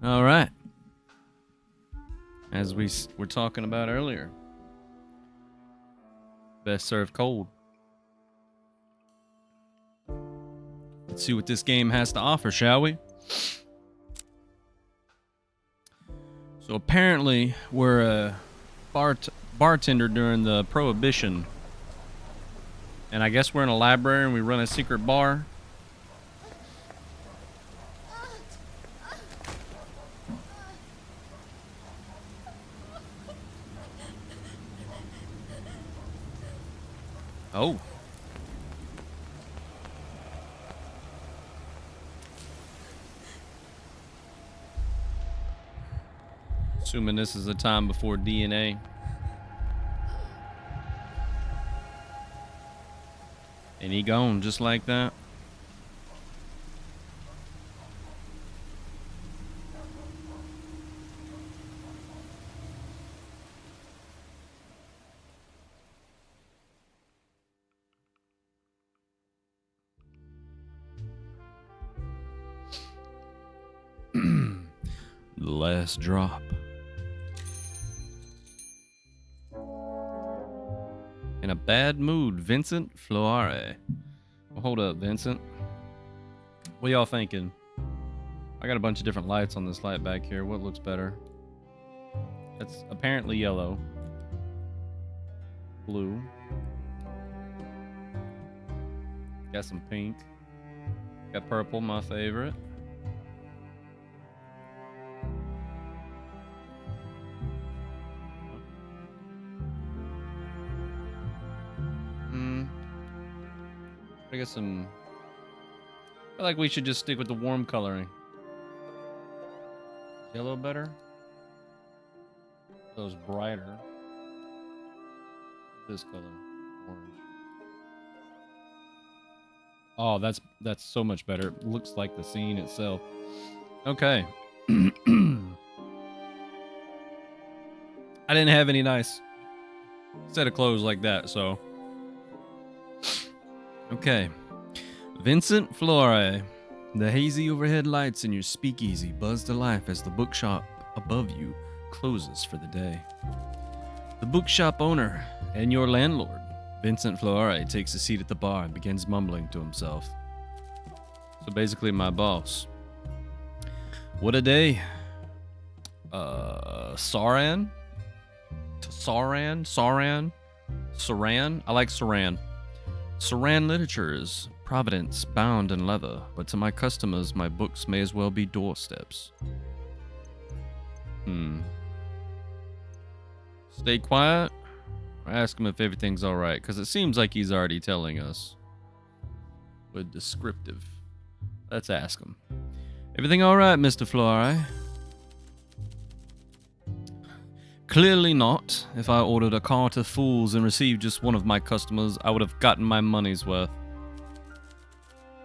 All right. As we were talking about earlier, best served cold. Let's see what this game has to offer, shall we? So apparently, we're a bartender during the Prohibition. And I guess we're in a library and we run a secret bar. Oh. Assuming this is a time before DNA. And he gone just like that. The last drop. In a bad mood, Vincent Floare. Well, hold up, Vincent. What y'all thinking? I got a bunch of different lights on this light back here. What looks better? It's apparently yellow. Blue. Got some pink. Got purple, my favorite. I guess some... I feel like we should just stick with the warm coloring. Yellow better? Those brighter. This color. Orange. Oh, that's so much better. It looks like the scene itself. Okay. I didn't have any nice set of clothes like that, so... Okay. Vincent Flore. The hazy overhead lights in your speakeasy buzz to life as the bookshop above you closes for the day. The bookshop owner and your landlord, Vincent Flore, takes a seat at the bar and begins mumbling to himself. So basically my boss. What a day. Saran? I like Saran. Saran literature is providence bound in leather, but to my customers, my books may as well be doorsteps. Stay quiet, or ask him if everything's alright, because it seems like he's already telling us. With descriptive. Let's ask him. Everything alright, Mr. Flore? Clearly not. If I ordered a cart of fools and received just one of my customers, I would have gotten my money's worth.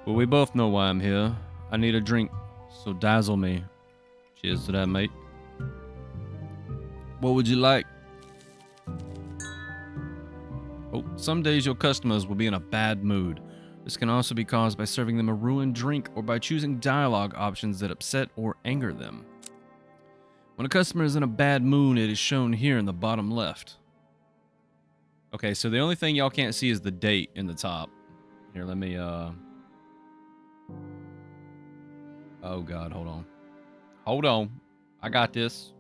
Well, we both know why I'm here. I need a drink, so dazzle me. Cheers to that, mate. What would you like? Oh, some days your customers will be in a bad mood. This can also be caused by serving them a ruined drink or by choosing dialogue options that upset or anger them. When a customer is in a bad mood, it is shown here in the bottom left. Okay, so the only thing y'all can't see is the date in the top. Here, let me, Oh God, hold on. Hold on. I got this.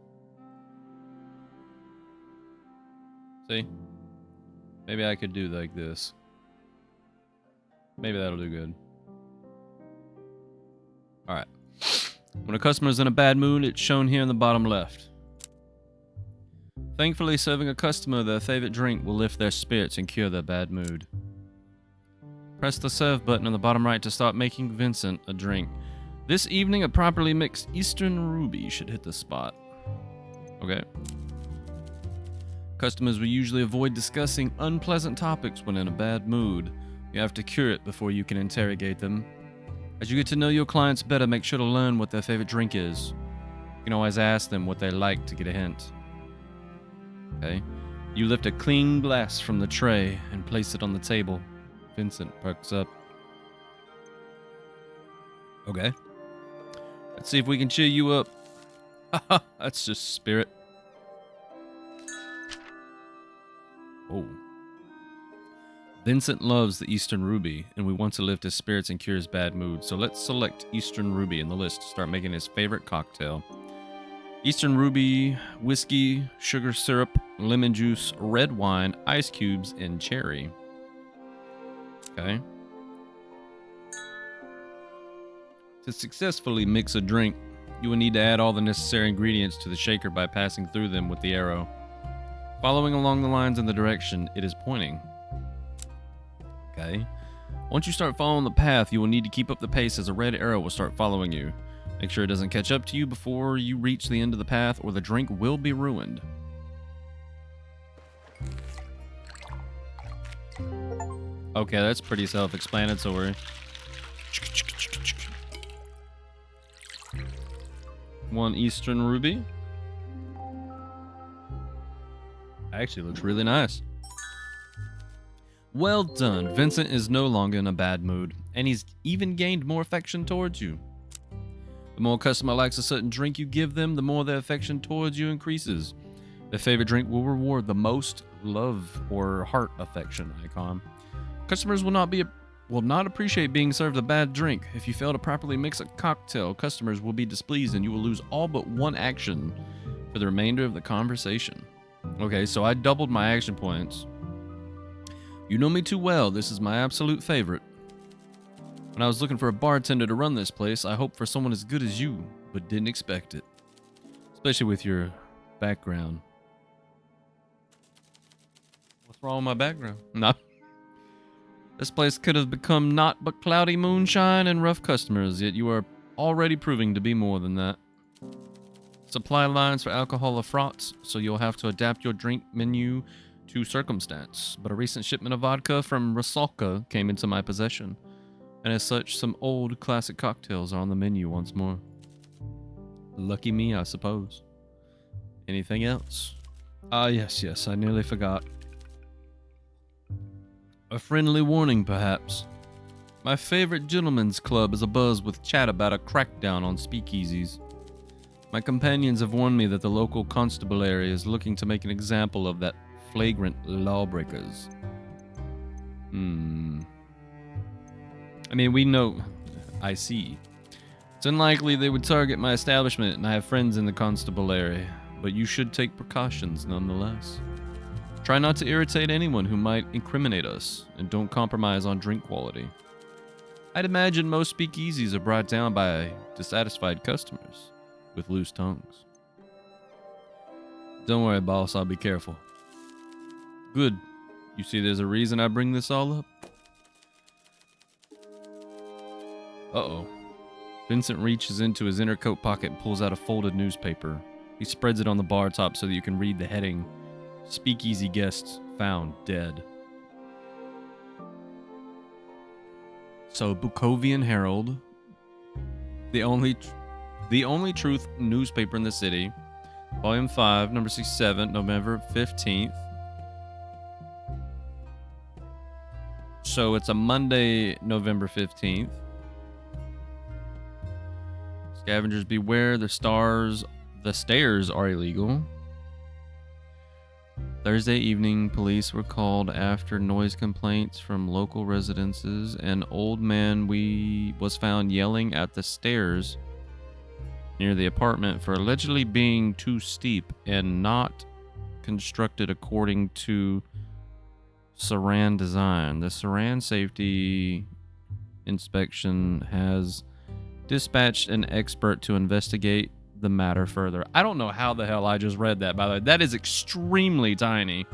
See? Maybe I could do like this. Maybe that'll do good. Alright. When a customer is in a bad mood, it's shown here in the bottom left. Thankfully, serving a customer their favorite drink will lift their spirits and cure their bad mood. Press the serve button on the bottom right to start making Vincent a drink. This evening, a properly mixed Eastern Ruby should hit the spot. Okay. Customers will usually avoid discussing unpleasant topics when in a bad mood. You have to cure it before you can interrogate them. As you get to know your clients better, make sure to learn what their favorite drink is. You can always ask them what they like to get a hint. Okay. You lift a clean glass from the tray and place it on the table. Vincent perks up. Okay. Let's see if we can cheer you up. Haha, that's just spirit. Oh. Vincent loves the Eastern Ruby, and we want to lift his spirits and cure his bad mood, so let's select Eastern Ruby in the list to start making his favorite cocktail. Eastern Ruby, whiskey, sugar syrup, lemon juice, red wine, ice cubes, and cherry. Okay. To successfully mix a drink, you will need to add all the necessary ingredients to the shaker by passing through them with the arrow, following along the lines in the direction it is pointing. Okay. Once you start following the path, you will need to keep up the pace as a red arrow will start following you. Make sure it doesn't catch up to you before you reach the end of the path, or the drink will be ruined. Okay, that's pretty self-explanatory. One Eastern Ruby. Actually looks really nice. Well done. Vincent is no longer in a bad mood, and he's even gained more affection towards you. The more a customer likes a certain drink you give them, the more their affection towards you increases. Their favorite drink will reward the most love or heart affection icon. Customers will not appreciate being served a bad drink. If you fail to properly mix a cocktail, customers will be displeased and you will lose all but one action for the remainder of the conversation. Okay, so I doubled my action points. You know me too well. This is my absolute favorite. When I was looking for a bartender to run this place, I hoped for someone as good as you, but didn't expect it. Especially with your background. What's wrong with my background? No. This place could have become naught but cloudy moonshine and rough customers, yet you are already proving to be more than that. Supply lines for alcohol are fraught, so you'll have to adapt your drink menu to circumstance. But a recent shipment of vodka from Rusalka came into my possession, and as such, some old classic cocktails are on the menu once more. Lucky me, I suppose. Anything else? Ah, yes, I nearly forgot. A friendly warning, perhaps. My favorite gentlemen's club is abuzz with chat about a crackdown on speakeasies. My companions have warned me that the local constabulary is looking to make an example of that flagrant lawbreakers. I mean, we know... I see. It's unlikely they would target my establishment, and I have friends in the constabulary, but you should take precautions nonetheless. Try not to irritate anyone who might incriminate us, and don't compromise on drink quality. I'd imagine most speakeasies are brought down by dissatisfied customers with loose tongues. Don't worry, boss, I'll be careful. Good. You see there's a reason I bring this all up? Uh-oh. Vincent reaches into his inner coat pocket and pulls out a folded newspaper. He spreads it on the bar top so that you can read the heading, Speakeasy Guests Found Dead. So, Bukovian Herald, the only truth newspaper in the city, Volume 5, number 67, November 15th. So, it's a Monday, November 15th. Scavengers beware, the stairs are illegal. Thursday evening, police were called after noise complaints from local residences. An old man was found yelling at the stairs near the apartment for allegedly being too steep and not constructed according to Saran design. The Saran Safety Inspection has dispatched an expert to investigate the matter further. I don't know how the hell I just read that, by the way. That is extremely tiny.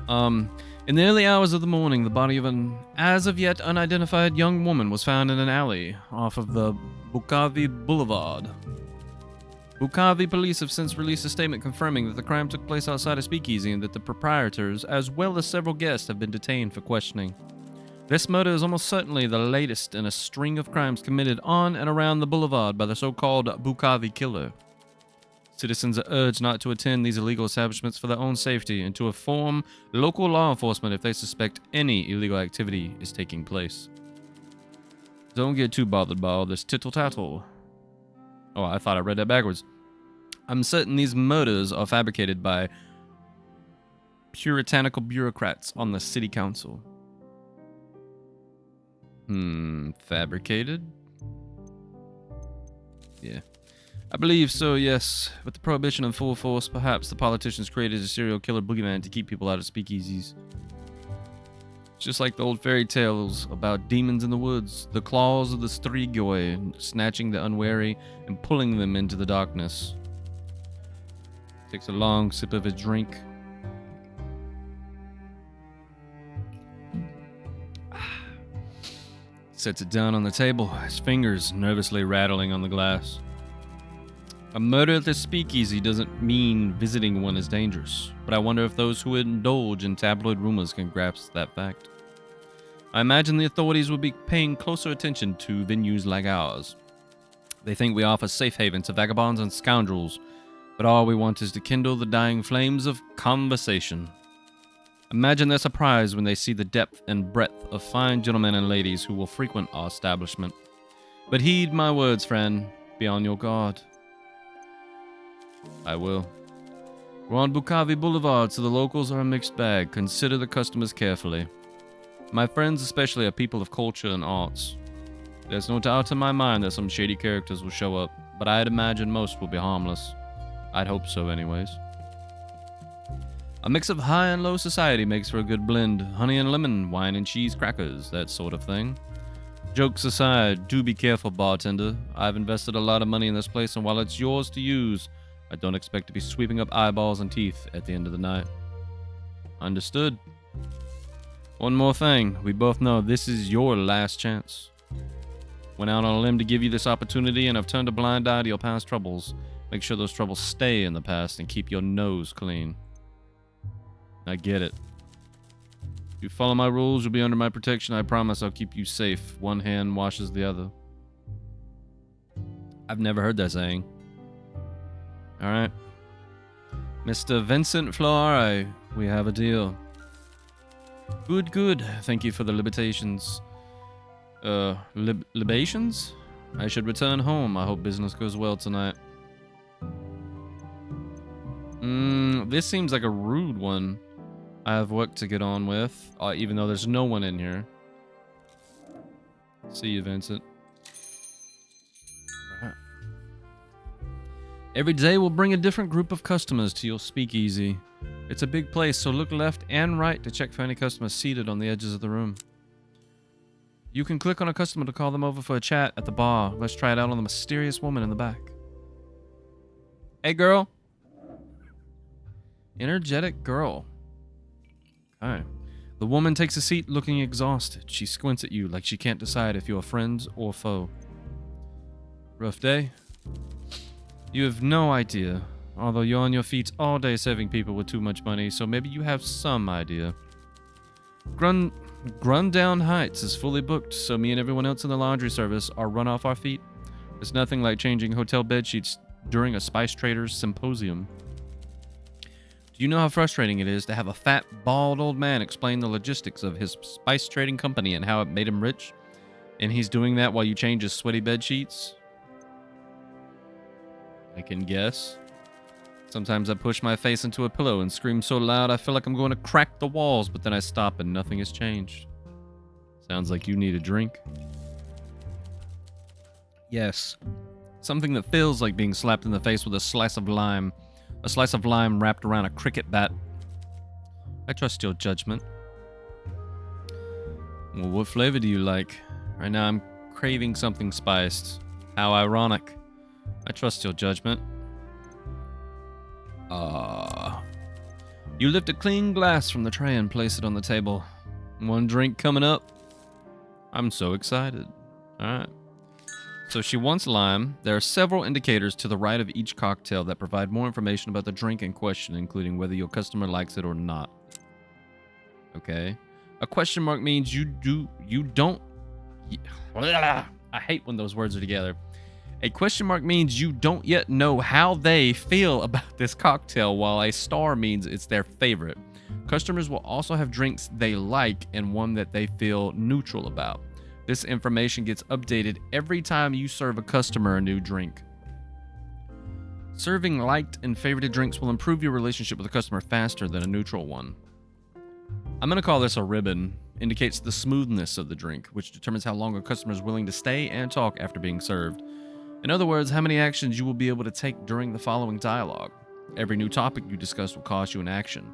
In the early hours of the morning, the body of an as of yet unidentified young woman was found in an alley off of the Bukavi Boulevard. Bukavi police have since released a statement confirming that the crime took place outside a speakeasy and that the proprietors, as well as several guests, have been detained for questioning. This murder is almost certainly the latest in a string of crimes committed on and around the boulevard by the so-called Bukavi killer. Citizens are urged not to attend these illegal establishments for their own safety and to inform local law enforcement if they suspect any illegal activity is taking place. Don't get too bothered by all this tittle-tattle. Oh, I thought I read that backwards. I'm certain these murders are fabricated by puritanical bureaucrats on the city council. Fabricated? Yeah. I believe so, yes. With the prohibition in full force, perhaps the politicians created a serial killer boogeyman to keep people out of speakeasies. It's just like the old fairy tales about demons in the woods, the claws of the strigoi, snatching the unwary and pulling them into the darkness. Takes a long sip of his drink. Sets it down on the table, his fingers nervously rattling on the glass. A murder at the speakeasy doesn't mean visiting one is dangerous, but I wonder if those who indulge in tabloid rumors can grasp that fact. I imagine the authorities would be paying closer attention to venues like ours. They think we offer safe haven to vagabonds and scoundrels, but all we want is to kindle the dying flames of conversation. Imagine their surprise when they see the depth and breadth of fine gentlemen and ladies who will frequent our establishment. But heed my words, friend. Be on your guard. I will. We're on Bukavi Boulevard, so the locals are a mixed bag. Consider the customers carefully. My friends especially are people of culture and arts. There's no doubt in my mind that some shady characters will show up, but I'd imagine most will be harmless. I'd hope so anyways. A mix of high and low society makes for a good blend. Honey and lemon, wine and cheese crackers, that sort of thing. Jokes aside, do be careful, bartender. I've invested a lot of money in this place, and while it's yours to use, I don't expect to be sweeping up eyeballs and teeth at the end of the night. Understood. One more thing. We both know this is your last chance. Went out on a limb to give you this opportunity, and I've turned a blind eye to your past troubles. Make sure those troubles stay in the past and keep your nose clean. I get it. If you follow my rules, you'll be under my protection. I promise I'll keep you safe. One hand washes the other. I've never heard that saying. Alright. Mr. Vincent Flore, we have a deal. Good, good. Thank you for the libations. Libations? I should return home. I hope business goes well tonight. This seems like a rude one. I have work to get on with, even though there's no one in here. See you, Vincent. Right. Every day will bring a different group of customers to your speakeasy. It's a big place, so look left and right to check for any customers seated on the edges of the room. You can click on a customer to call them over for a chat at the bar. Let's try it out on the mysterious woman in the back. Hey, girl. Energetic girl. Alright. The woman takes a seat looking exhausted. She squints at you like she can't decide if you're friends or foe. Rough day? You have no idea. Although you're on your feet all day serving people with too much money, so maybe you have some idea. Grundown Heights is fully booked, so me and everyone else in the laundry service are run off our feet. It's nothing like changing hotel bed sheets during a spice trader's symposium. Do you know how frustrating it is to have a fat, bald old man explain the logistics of his spice trading company and how it made him rich? And he's doing that while you change his sweaty bed sheets? I can guess. Sometimes I push my face into a pillow and scream so loud I feel like I'm going to crack the walls, but then I stop and nothing has changed. Sounds like you need a drink. Yes. Something that feels like being slapped in the face with a slice of lime. A slice of lime wrapped around a cricket bat. I trust your judgment. Well, what flavor do you like? Right now I'm craving something spiced. How ironic. I trust your judgment. You lift a clean glass from the tray and place it on the table. One drink coming up. I'm so excited. Alright. So she wants lime. There are several indicators to the right of each cocktail that provide more information about the drink in question, including whether your customer likes it or not. Okay. A question mark means you don't... I hate when those words are together. A question mark means you don't yet know how they feel about this cocktail, while a star means it's their favorite. Customers will also have drinks they like and one that they feel neutral about. This information gets updated every time you serve a customer a new drink. Serving liked and favorited drinks will improve your relationship with a customer faster than a neutral one. I'm going to call this a ribbon. Indicates the smoothness of the drink, which determines how long a customer is willing to stay and talk after being served. In other words, how many actions you will be able to take during the following dialogue. Every new topic you discuss will cost you an action.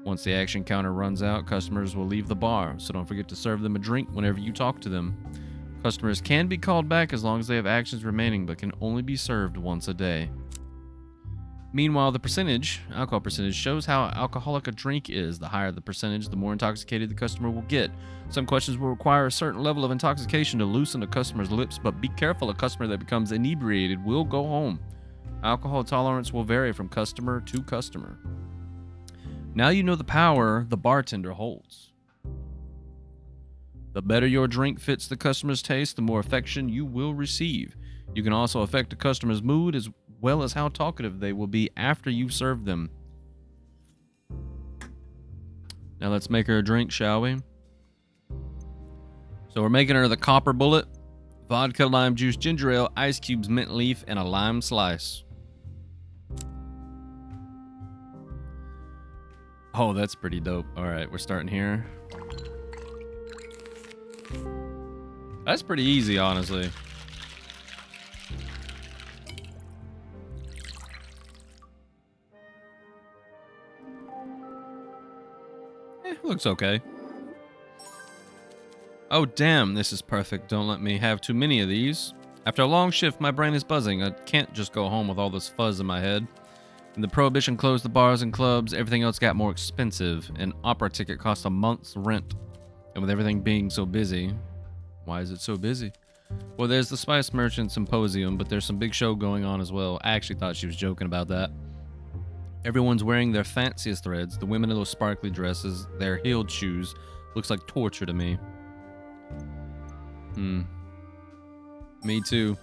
Once the action counter runs out, customers will leave the bar, so don't forget to serve them a drink whenever you talk to them. Customers can be called back as long as they have actions remaining, but can only be served once a day. Meanwhile, the alcohol percentage, shows how alcoholic a drink is. The higher the percentage, the more intoxicated the customer will get. Some questions will require a certain level of intoxication to loosen a customer's lips, but be careful, a customer that becomes inebriated will go home. Alcohol tolerance will vary from customer to customer. Now you know the power the bartender holds. The better your drink fits the customer's taste, the more affection you will receive. You can also affect a customer's mood as well as how talkative they will be after you serve them. Now let's make her a drink, shall we? So we're making her the Copper Bullet, vodka, lime juice, ginger ale, ice cubes, mint leaf, and a lime slice. Oh, that's pretty dope. All right, we're starting here. That's pretty easy, honestly. Looks okay. Oh, damn, this is perfect. Don't let me have too many of these. After a long shift, my brain is buzzing. I can't just go home with all this fuzz in my head. When the Prohibition closed the bars and clubs, everything else got more expensive. An opera ticket cost a month's rent. And with everything being so busy... Why is it so busy? Well, there's the Spice Merchant Symposium, but there's some big show going on as well. I actually thought she was joking about that. Everyone's wearing their fanciest threads. The women in those sparkly dresses, their heeled shoes. Looks like torture to me. Me too.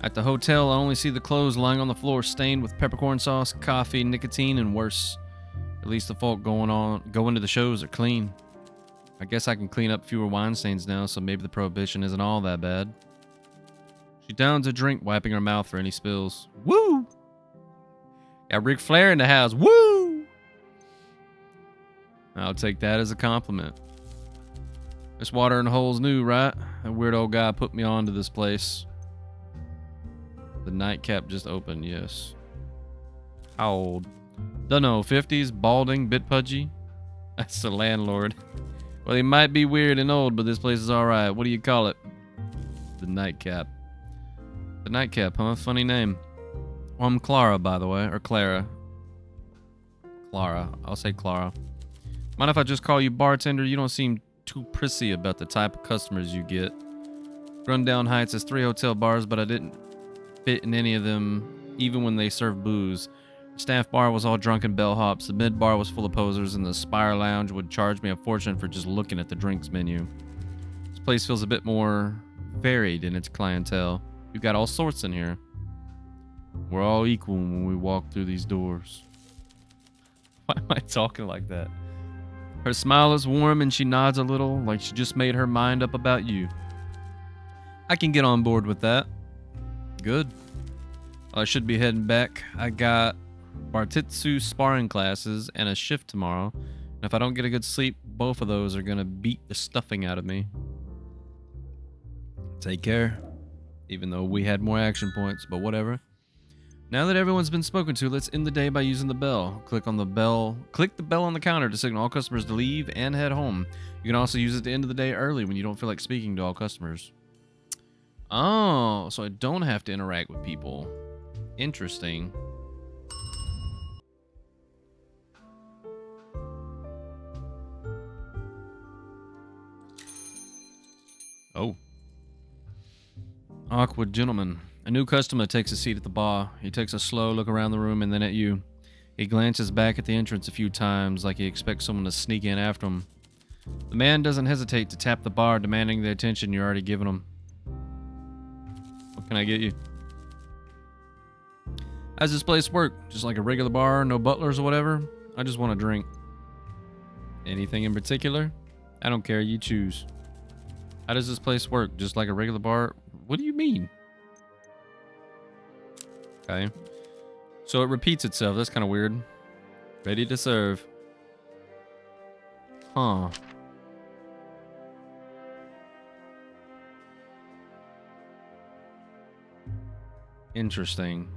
At the hotel, I only see the clothes lying on the floor, stained with peppercorn sauce, coffee, nicotine, and worse. At least the folk going to the shows are clean. I guess I can clean up fewer wine stains now, so maybe the Prohibition isn't all that bad. She downs a drink, wiping her mouth for any spills. Woo! Got Ric Flair in the house. Woo! I'll take that as a compliment. This watering hole's new, right? That weird old guy put me on to this place. The nightcap just opened, yes. How old? Dunno, 50s, balding, bit pudgy. That's the landlord. Well, he might be weird and old, but this place is alright. What do you call it? The nightcap. The nightcap, huh? Funny name. Well, I'm Clara, by the way. Or Clara. Clara. I'll say Clara. Mind if I just call you bartender? You don't seem too prissy about the type of customers you get. Rundown Heights has 3 hotel bars, but I didn't fit in any of them, even when they served booze. The staff bar was all drunken bellhops, the mid bar was full of posers, and the Spire Lounge would charge me a fortune for just looking at the drinks menu. This place feels a bit more varied in its clientele. We've got all sorts in here. We're all equal when we walk through these doors. Why am I talking like that? Her smile is warm and she nods a little, like she just made her mind up about you. I can get on board with that. Good. Well, I should be heading back. I got Bartitsu sparring classes and a shift tomorrow. And if I don't get a good sleep, both of those are gonna beat the stuffing out of me. Take care. Even though we had more action points, but whatever. Now that everyone's been spoken to, let's end the day by using the bell. Click the bell on the counter to signal all customers to leave and head home. You can also use it to end of the day early when you don't feel like speaking to all customers. Oh, so I don't have to interact with people. Interesting. Oh. Awkward gentleman. A new customer takes a seat at the bar. He takes a slow look around the room and then at you. He glances back at the entrance a few times like he expects someone to sneak in after him. The man doesn't hesitate to tap the bar, demanding the attention you're already giving him. What can I get you? How's this place work? Just like a regular bar, no butlers or whatever? I just want a drink. Anything in particular? I don't care, you choose. How does this place work? Just like a regular bar? What do you mean? Okay. So it repeats itself. That's kind of weird. Ready to serve. Huh. Interesting.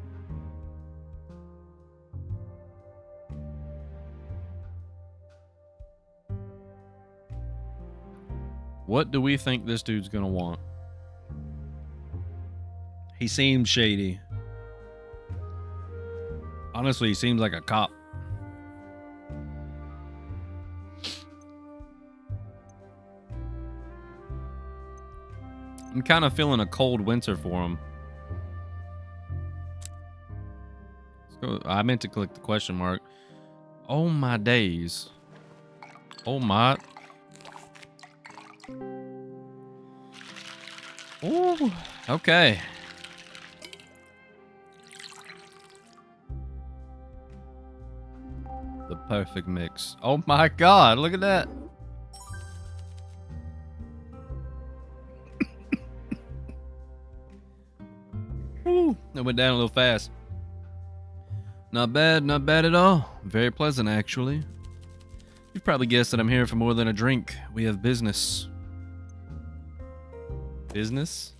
What do we think this dude's gonna want? He seems shady. Honestly, he seems like a cop. I'm kind of feeling a cold winter for him. So I meant to click the question mark. Oh my days. Oh my. Ooh. Okay. The perfect mix. Oh my god, look at that. Ooh, that went down a little fast. Not bad at all. Very pleasant, actually. You've probably guessed that I'm here for more than a drink. We have business. Business?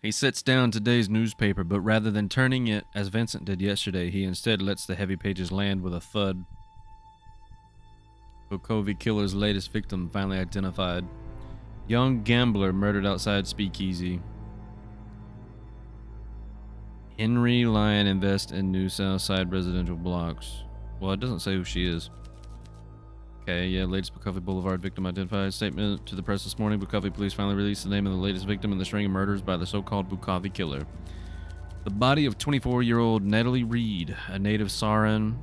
He sets down today's newspaper, but rather than turning it as Vincent did yesterday, he instead lets the heavy pages land with a thud. Bukovi killer's latest victim finally identified. Young gambler murdered outside speakeasy. Henry Lyon invest in new South Side residential blocks. Well, it doesn't say who she is. Okay, yeah, latest Bukovi Boulevard victim identified. Statement to the press this morning. Bukovi police finally released the name of the latest victim in the string of murders by the so-called Bukovi killer. The body of 24-year-old Natalie Reed, a native Saran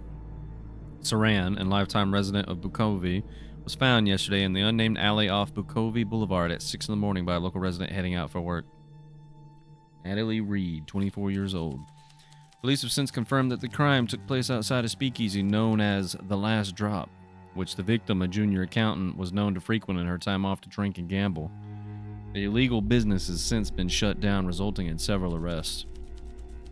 and lifetime resident of Bukovi, was found yesterday in the unnamed alley off Bukovi Boulevard at 6 in the morning by a local resident heading out for work. Natalie Reed, 24 years old. Police have since confirmed that the crime took place outside a speakeasy known as The Last Drop, which the victim, a junior accountant, was known to frequent in her time off to drink and gamble. The illegal business has since been shut down, resulting in several arrests.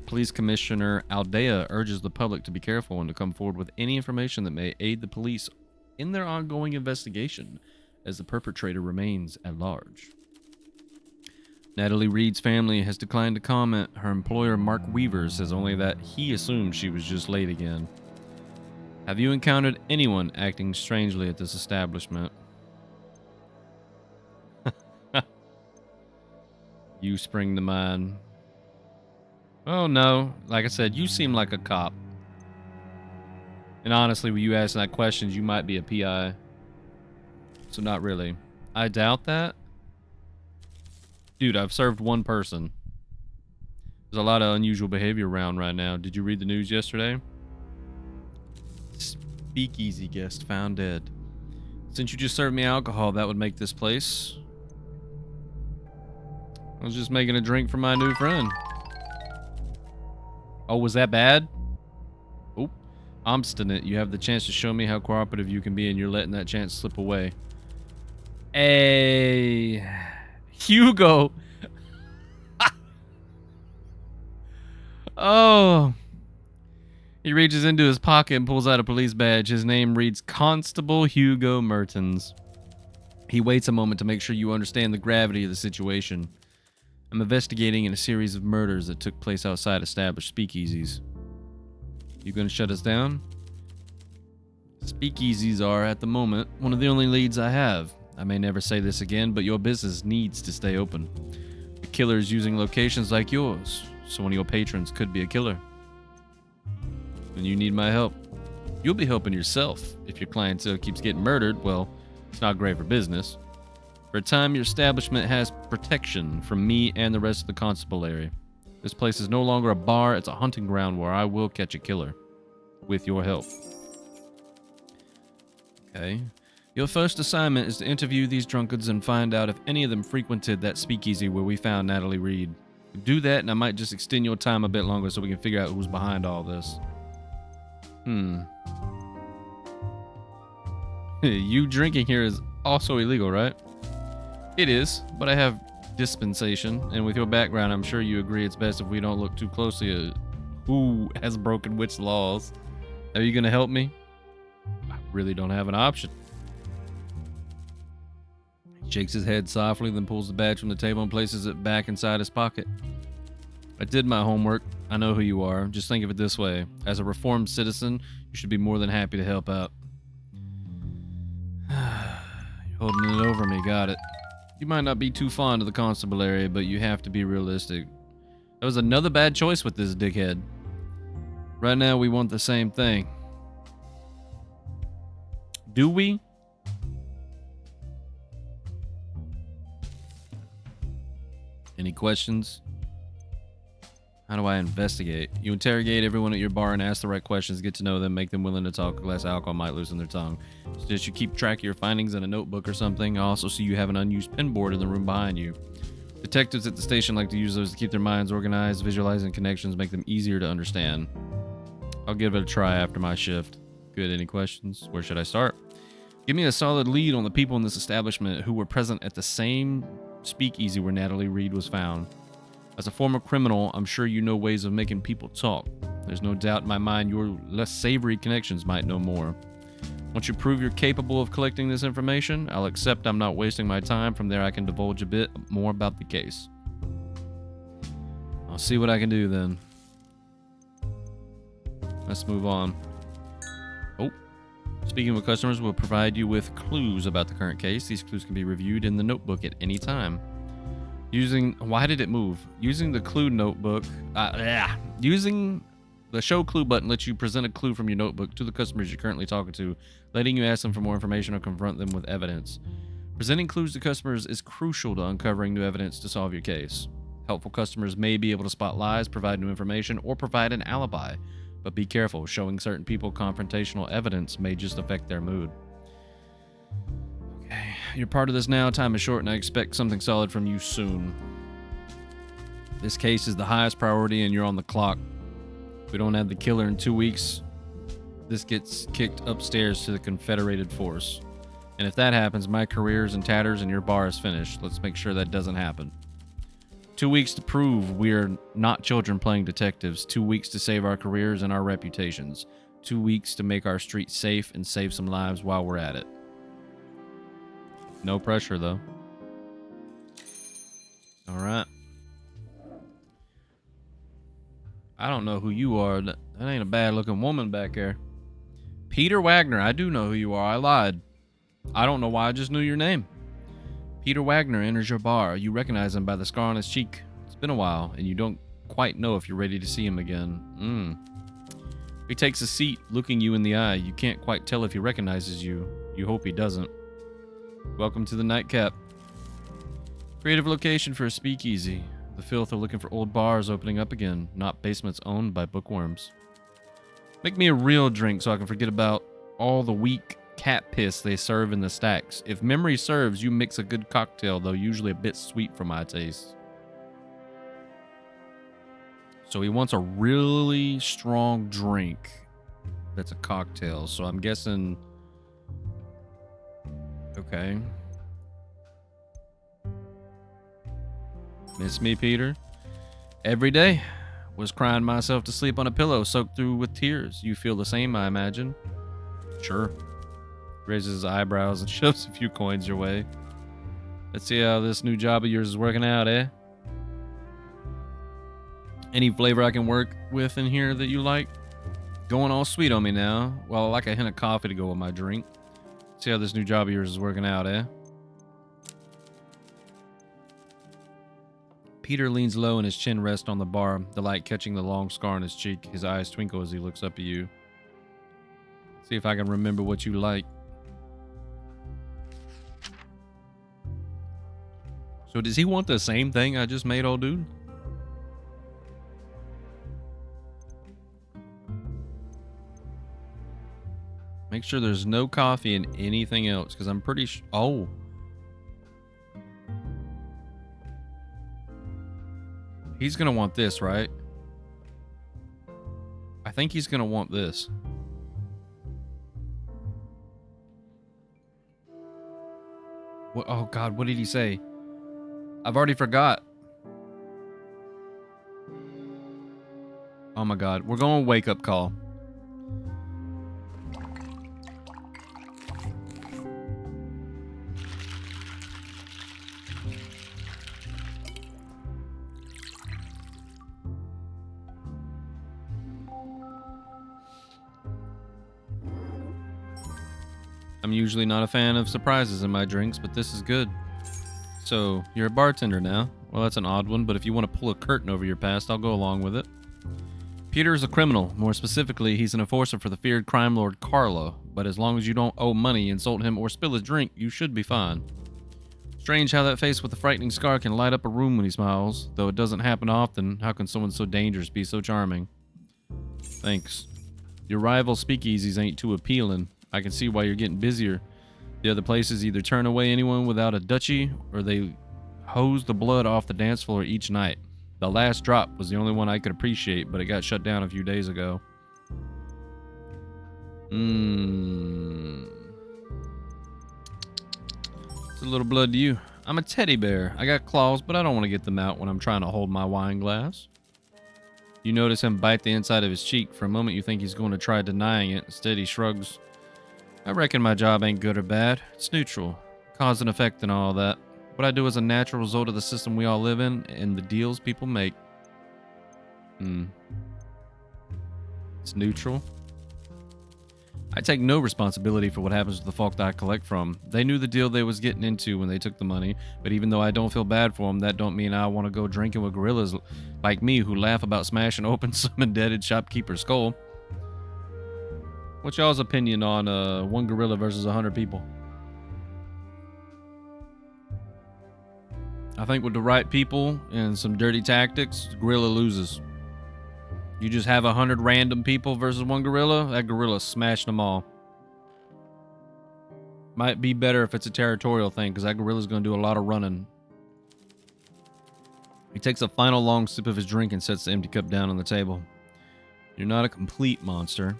Police Commissioner Aldea urges the public to be careful and to come forward with any information that may aid the police in their ongoing investigation, as the perpetrator remains at large. Natalie Reed's family has declined to comment. Her employer, Mark Weaver, says only that he assumed she was just late again. Have you encountered anyone acting strangely at this establishment? You spring to mind. Oh no, like I said, you seem like a cop. And honestly, when you ask that questions, you might be a PI. So not really. I doubt that. Dude, I've served one person. There's a lot of unusual behavior around right now. Did you read the news yesterday? Speakeasy guest found dead. Since you just served me alcohol, that would make this place. I was just making a drink for my new friend. Oh, was that bad? Oh, obstinate. You have the chance to show me how cooperative you can be, and you're letting that chance slip away. Hey, Hugo. Oh. He reaches into his pocket and pulls out a police badge. His name reads Constable Hugo Mertens. He waits a moment to make sure you understand the gravity of the situation. I'm investigating in a series of murders that took place outside established speakeasies. You gonna shut us down? Speakeasies are, at the moment, one of the only leads I have. I may never say this again, but your business needs to stay open. The killer is using locations like yours, so one of your patrons could be a killer. And you need my help. You'll be helping yourself. If your clientele keeps getting murdered, well, it's not great for business. For a time, your establishment has protection from me and the rest of the constabulary. This place is no longer a bar, it's a hunting ground where I will catch a killer. With your help. Okay. Your first assignment is to interview these drunkards and find out if any of them frequented that speakeasy where we found Natalie Reed. Do that, and I might just extend your time a bit longer so we can figure out who's behind all this. You drinking here is also illegal, right? It is, but I have dispensation, and with your background, I'm sure you agree it's best if we don't look too closely at who has broken which laws. Are you going to help me? I really don't have an option. He shakes his head softly, then pulls the badge from the table and places it back inside his pocket. I did my homework. I know who you are. Just think of it this way. As a reformed citizen, you should be more than happy to help out. You're holding it over me, got it. You might not be too fond of the constabulary, but you have to be realistic. That was another bad choice with this dickhead. Right now, we want the same thing. Do we? Any questions? How do I investigate? You interrogate everyone at your bar and ask the right questions, get to know them, make them willing to talk. Less alcohol might loosen their tongue. Just you keep track of your findings in a notebook or something. I also see you have an unused pen board in the room behind you. Detectives at the station like to use those to keep their minds organized, visualizing connections, make them easier to understand. I'll give it a try after my shift. Good, any questions? Where should I start? Give me a solid lead on the people in this establishment who were present at the same speakeasy where Natalie Reed was found. As a former criminal, I'm sure you know ways of making people talk. There's no doubt in my mind your less savory connections might know more. Once you prove you're capable of collecting this information, I'll accept I'm not wasting my time. From there, I can divulge a bit more about the case. I'll see what I can do then. Let's move on. Oh, speaking with customers, we'll provide you with clues about the current case. These clues can be reviewed in the notebook at any time. Why did it move? Using the clue notebook, using the show clue button lets you present a clue from your notebook to the customers you're currently talking to, letting you ask them for more information or confront them with evidence. Presenting clues to customers is crucial to uncovering new evidence to solve your case. Helpful customers may be able to spot lies, provide new information, or provide an alibi, but be careful, showing certain people confrontational evidence may just affect their mood. Okay, you're part of this now. Time is short, and I expect something solid from you soon. This case is the highest priority, and you're on the clock. If we don't have the killer in 2 weeks, this gets kicked upstairs to the Confederated Force. And if that happens, my career's in tatters and your bar is finished. Let's make sure that doesn't happen. 2 weeks to prove we're not children playing detectives. 2 weeks to save our careers and our reputations. 2 weeks to make our street safe and save some lives while we're at it. No pressure, though. All right. I don't know who you are. That ain't a bad-looking woman back there. Peter Wagner. I do know who you are. I lied. I don't know why. I just knew your name. Peter Wagner enters your bar. You recognize him by the scar on his cheek. It's been a while, and you don't quite know if you're ready to see him again. He takes a seat, looking you in the eye. You can't quite tell if he recognizes you. You hope he doesn't. Welcome to the Nightcap. Creative location for a speakeasy. The filth are looking for old bars opening up again, not basements owned by bookworms. Make me a real drink so I can forget about all the weak cat piss they serve in the stacks. If memory serves, you mix a good cocktail, though usually a bit sweet for my taste. So he wants a really strong drink that's a cocktail. So I'm guessing... Okay. Miss me, Peter? Every day. Was crying myself to sleep on a pillow soaked through with tears. You feel the same, I imagine. Sure. Raises his eyebrows and shoves a few coins your way. Let's see how this new job of yours is working out, eh? Any flavor I can work with in here that you like? Going all sweet on me now. Well, I like a hint of coffee to go with my drink. See how this new job of yours is working out, eh? Peter leans low and his chin rests on the bar, the light catching the long scar on his cheek. His eyes twinkle as he looks up at you. See if I can remember what you like. So does he want the same thing I just made, old dude? Make sure there's no coffee in anything else, because I'm pretty sure... Oh. He's going to want this, right? I think he's going to want this. What? Oh, God, what did he say? I've already forgot. Oh my god. We're going wake up call. I'm usually not a fan of surprises in my drinks, but this is good. So, you're a bartender now. Well, that's an odd one, but if you want to pull a curtain over your past, I'll go along with it. Peter is a criminal. More specifically, he's an enforcer for the feared crime lord Carlo. But as long as you don't owe money, insult him, or spill his drink, you should be fine. Strange how that face with a frightening scar can light up a room when he smiles. Though it doesn't happen often, how can someone so dangerous be so charming? Thanks. Your rival speakeasies ain't too appealing. I can see why you're getting busier. The other places either turn away anyone without a duchy, or they hose the blood off the dance floor each night. The last drop was the only one I could appreciate, but it got shut down a few days ago. It's a little blood to you. I'm a teddy bear. I got claws, but I don't want to get them out when I'm trying to hold my wine glass. You notice him bite the inside of his cheek. For a moment, you think he's going to try denying it. Instead, he shrugs. I reckon my job ain't good or bad. It's neutral. Cause and effect and all that. What I do is a natural result of the system we all live in and the deals people make. It's neutral. I take no responsibility for what happens to the folk that I collect from. They knew the deal they was getting into when they took the money, but even though I don't feel bad for them, that don't mean I want to go drinking with gorillas like me who laugh about smashing open some indebted shopkeeper's skull. What's y'all's opinion on one gorilla versus 100 people? I think with the right people and some dirty tactics, gorilla loses. You just have 100 random people versus one gorilla, that gorilla smashed them all. Might be better if it's a territorial thing, because that gorilla's going to do a lot of running. He takes a final long sip of his drink and sets the empty cup down on the table. You're not a complete monster.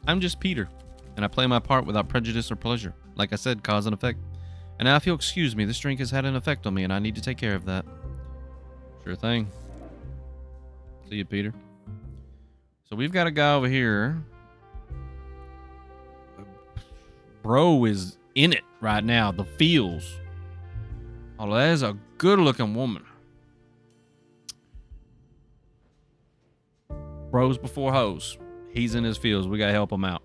I'm just Peter, and I play my part without prejudice or pleasure. Like I said, cause and effect. And now if you'll excuse me, this drink has had an effect on me, and I need to take care of that. Sure thing. See you, Peter. So we've got a guy over here. Bro is in it right now. The feels. Oh, there's a good-looking woman. Bros before hoes. He's in his fields. We gotta help him out.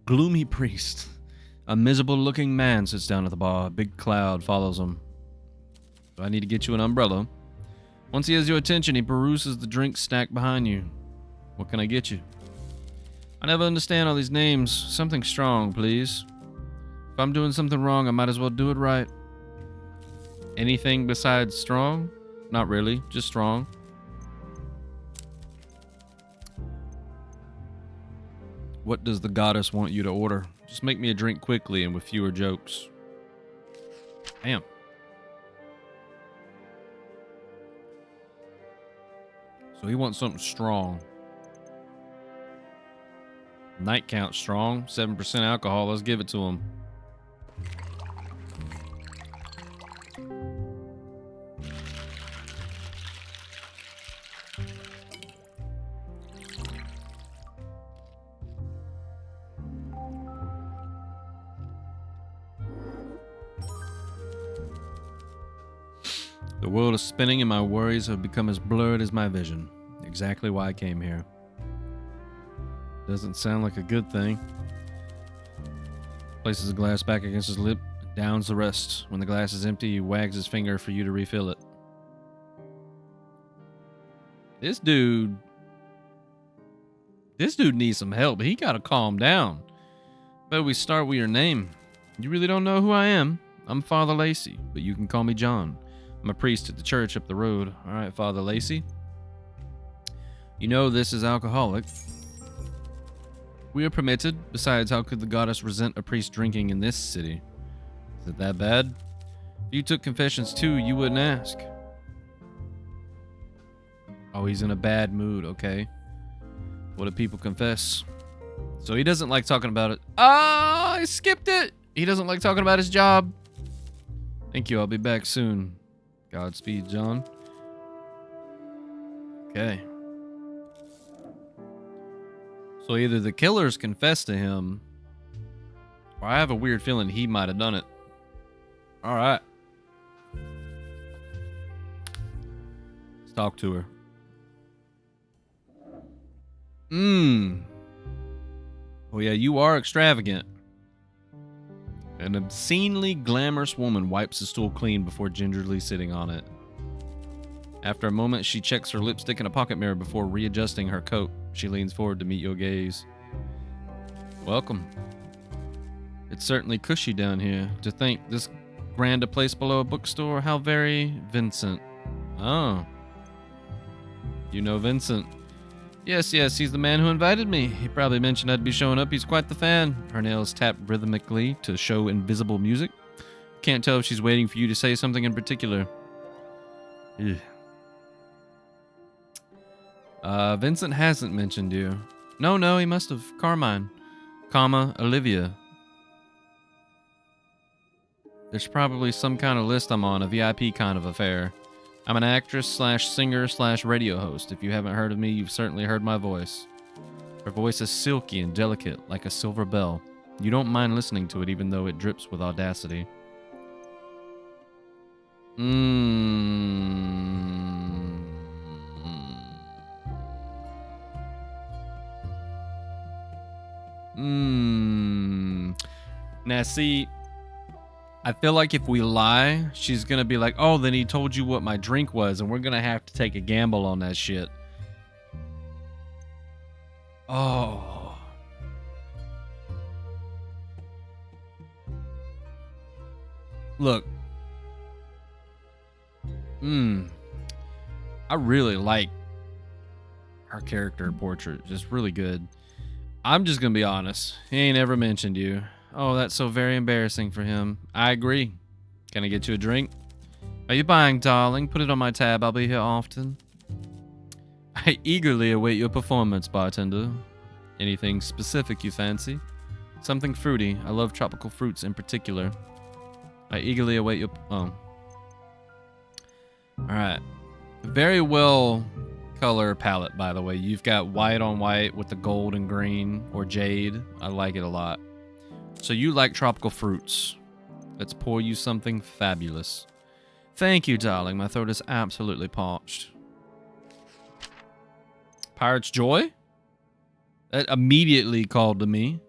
Gloomy priest. A miserable-looking man sits down at the bar. A big cloud follows him. Do I need to get you an umbrella? Once he has your attention, he peruses the drink stacked behind you. What can I get you? I never understand all these names. Something strong, please. If I'm doing something wrong, I might as well do it right. Anything besides strong? Not really, just strong. What does the goddess want you to order? Just make me a drink quickly and with fewer jokes. Damn. So he wants something strong. Night count strong. 7% alcohol. Let's give it to him. The world is spinning and my worries have become as blurred as my vision. Exactly why I came here. Doesn't sound like a good thing. Places the glass back against his lip, downs the rest. When the glass is empty, he wags his finger for you to refill it. This dude needs some help. He gotta calm down. Better we start with your name. You really don't know who I am. I'm Father Lacey, but you can call me John. I'm a priest at the church up the road. All right, Father Lacey. You know this is alcoholic. We are permitted. Besides, how could the goddess resent a priest drinking in this city? Is it that bad? If you took confessions too, you wouldn't ask. Oh, he's in a bad mood, okay. What do people confess? So he doesn't like talking about it. Ah, I skipped it. He doesn't like talking about his job. Thank you. I'll be back soon. Godspeed, John. Okay. So either the killers confessed to him, or I have a weird feeling he might have done it. All right. Let's talk to her. Oh yeah, you are extravagant. An obscenely glamorous woman wipes the stool clean before gingerly sitting on it. After a moment, she checks her lipstick in a pocket mirror before readjusting her coat. She leans forward to meet your gaze. Welcome. It's certainly cushy down here. To think this grand a place below a bookstore, how very Vincent. Oh. You know Vincent. Yes, he's the man who invited me. He probably mentioned I'd be showing up. He's quite the fan. Her nails tap rhythmically to show invisible music. Can't tell if she's waiting for you to say something in particular. Ugh. Vincent hasn't mentioned you. No, he must have. Carmine, Olivia. There's probably some kind of list I'm on, a VIP kind of affair. I'm an actress slash singer slash radio host. If you haven't heard of me, you've certainly heard my voice. Her voice is silky and delicate, like a silver bell. You don't mind listening to it, even though it drips with audacity. Now, see, I feel like if we lie, she's going to be like, oh, then he told you what my drink was, and we're going to have to take a gamble on that shit. Oh. Look. I really like her character portrait. Just really good. I'm just going to be honest. He ain't ever mentioned you. Oh, that's so very embarrassing for him. I agree. Can I get you a drink? Are you buying, darling? Put it on my tab. I'll be here often. I eagerly await your performance, bartender. Anything specific you fancy? Something fruity. I love tropical fruits in particular. I eagerly await your... Oh. Alright. Very well color palette, by the way. You've got white on white with the gold and green, or jade. I like it a lot. So you like tropical fruits. Let's pour you something fabulous. Thank you, darling. My throat is absolutely parched. Pirate's Joy? That immediately called to me.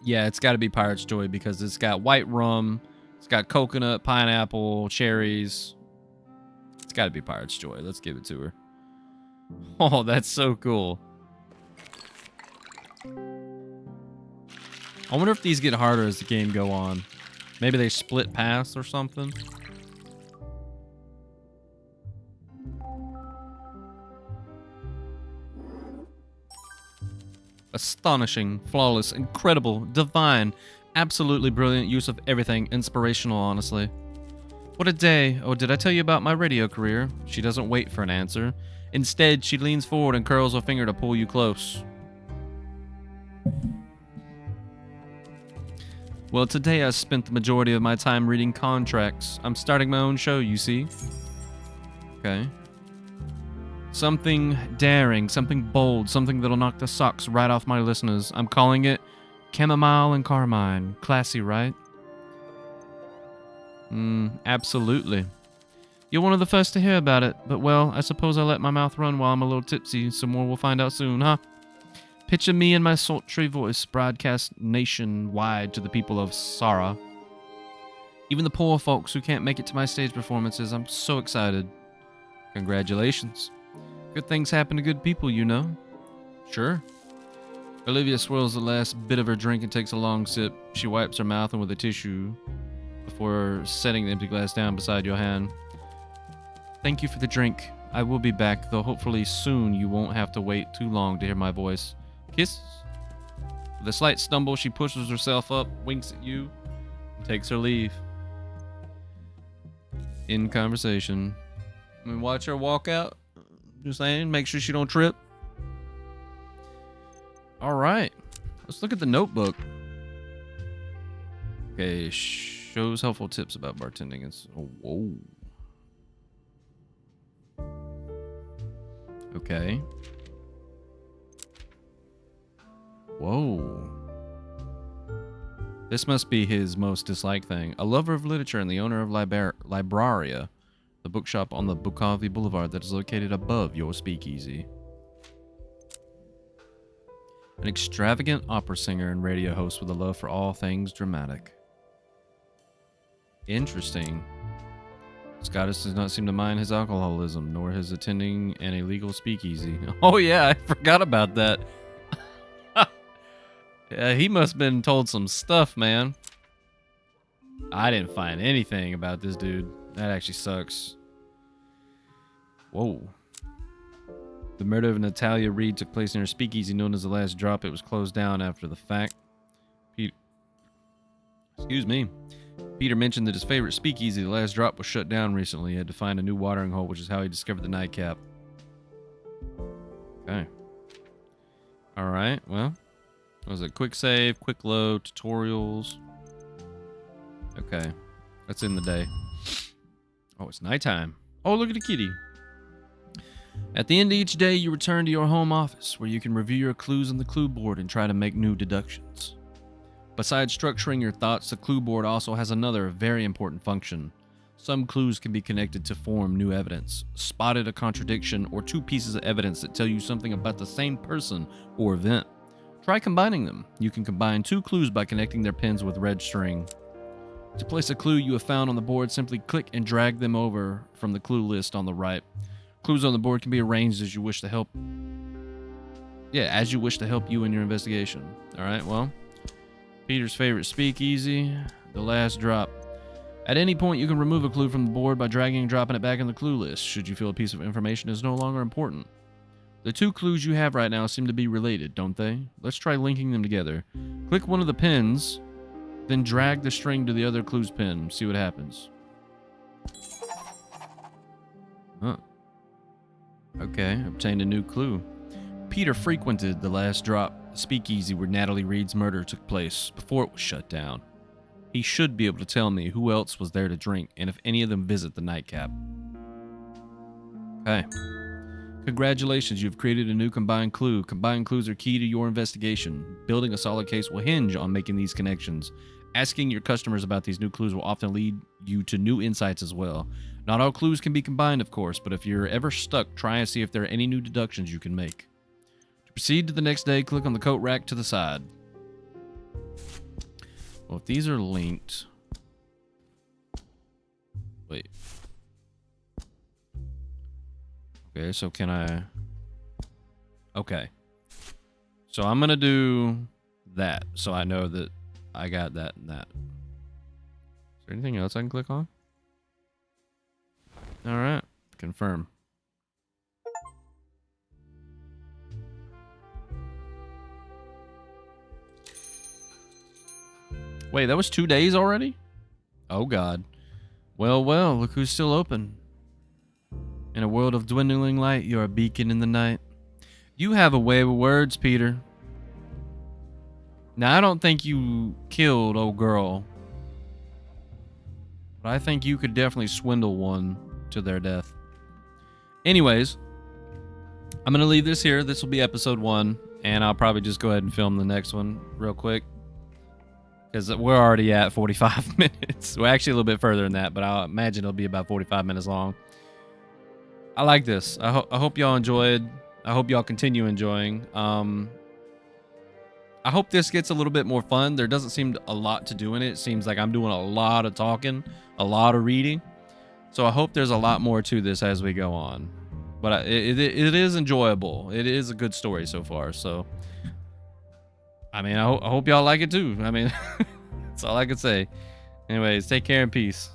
Yeah, it's got to be Pirate's Joy because it's got white rum. It's got coconut, pineapple, cherries. It's got to be Pirate's Joy. Let's give it to her. Oh, that's so cool. I wonder if these get harder as the game go on. Maybe they split paths or something. Astonishing, flawless, incredible, divine, absolutely brilliant use of everything, inspirational, honestly. What a day. Oh, did I tell you about my radio career? She doesn't wait for an answer. Instead, she leans forward and curls her finger to pull you close. Well, today I spent the majority of my time reading contracts. I'm starting my own show, you see. Okay. Something daring, something bold, something that'll knock the socks right off my listeners. I'm calling it Chamomile and Carmine. Classy, right? Absolutely. You're one of the first to hear about it, but well, I suppose I let my mouth run while I'm a little tipsy. Some more we'll find out soon, huh? Picture me and my sultry voice broadcast nationwide to the people of Sarah. Even the poor folks who can't make it to my stage performances. I'm so excited. Congratulations. Good things happen to good people, you know. Sure. Olivia swirls the last bit of her drink and takes a long sip. She wipes her mouth with a tissue before setting the empty glass down beside your hand. Thank you for the drink. I will be back, though hopefully soon you won't have to wait too long to hear my voice. Kisses. With a slight stumble, she pushes herself up, winks at you, and takes her leave. In conversation. I mean, watch her walk out. Just saying, make sure she don't trip. All right. Let's look at the notebook. Okay, shows helpful tips about bartending. It's whoa. Okay. Whoa. This must be his most disliked thing. A lover of literature and the owner of Libraria, the bookshop on the Bukavi Boulevard that is located above your speakeasy. An extravagant opera singer and radio host with a love for all things dramatic. Interesting. Scottus does not seem to mind his alcoholism, nor his attending an illegal speakeasy. Oh yeah, I forgot about that. Yeah, he must have been told some stuff, man. I didn't find anything about this dude. That actually sucks. Whoa. The murder of Natalia Reed took place in her speakeasy known as The Last Drop. It was closed down after the fact. Excuse me. Peter mentioned that his favorite speakeasy, The Last Drop, was shut down recently. He had to find a new watering hole, which is how he discovered the nightcap. Okay. Alright, well. What was it? Quick save, quick load, tutorials. Okay. That's in the day. Oh, it's nighttime. Oh, look at the kitty. At the end of each day, you return to your home office, where you can review your clues on the clue board and try to make new deductions. Besides structuring your thoughts, the clue board also has another very important function. Some clues can be connected to form new evidence, spotted a contradiction, or two pieces of evidence that tell you something about the same person or event. Try combining them. You can combine two clues by connecting their pins with red string. To place a clue you have found on the board, simply click and drag them over from the clue list on the right. Clues on the board can be arranged as you wish to help. As you wish to help you in your investigation. All right, well, Peter's favorite speakeasy, The Last Drop. At any point, you can remove a clue from the board by dragging and dropping it back in the clue list, should you feel a piece of information is no longer important. The two clues you have right now seem to be related, don't they? Let's try linking them together. Click one of the pins, then drag the string to the other clue's pin. See what happens. Huh. Okay, obtained a new clue. Peter frequented The Last Drop, the speakeasy where Natalie Reed's murder took place, before it was shut down. He should be able to tell me who else was there to drink, and if any of them visit the nightcap. Okay. Congratulations, you've created a new combined clue. Combined clues are key to your investigation. Building a solid case will hinge on making these connections. Asking your customers about these new clues will often lead you to new insights as well. Not all clues can be combined, of course, but if you're ever stuck, try and see if there are any new deductions you can make. To proceed to the next day, click on the coat rack to the side. Well, if these are linked... Wait. Okay, so can I... Okay. So I'm going to do that, so I know that I got that and that. Is there anything else I can click on? Alright. Confirm. Wait, that was 2 days already? Oh, God. Well, well, look who's still open. In a world of dwindling light, you're a beacon in the night. You have a way with words, Peter. Now, I don't think you killed old girl. But I think you could definitely swindle one to their death. Anyways, I'm going to leave this here. This will be episode 1. And I'll probably just go ahead and film the next one real quick. Because we're already at 45 minutes. We're actually a little bit further than that. But I imagine it'll be about 45 minutes long. I like this. I hope y'all enjoyed. I hope y'all continue enjoying. I hope this gets a little bit more fun. There doesn't seem a lot to do in it. It seems like I'm doing a lot of talking, a lot of reading. So I hope there's a lot more to this as we go on. But it is enjoyable. It is a good story so far. So, I mean, I hope y'all like it too. I mean, that's all I can say. Anyways, take care and peace.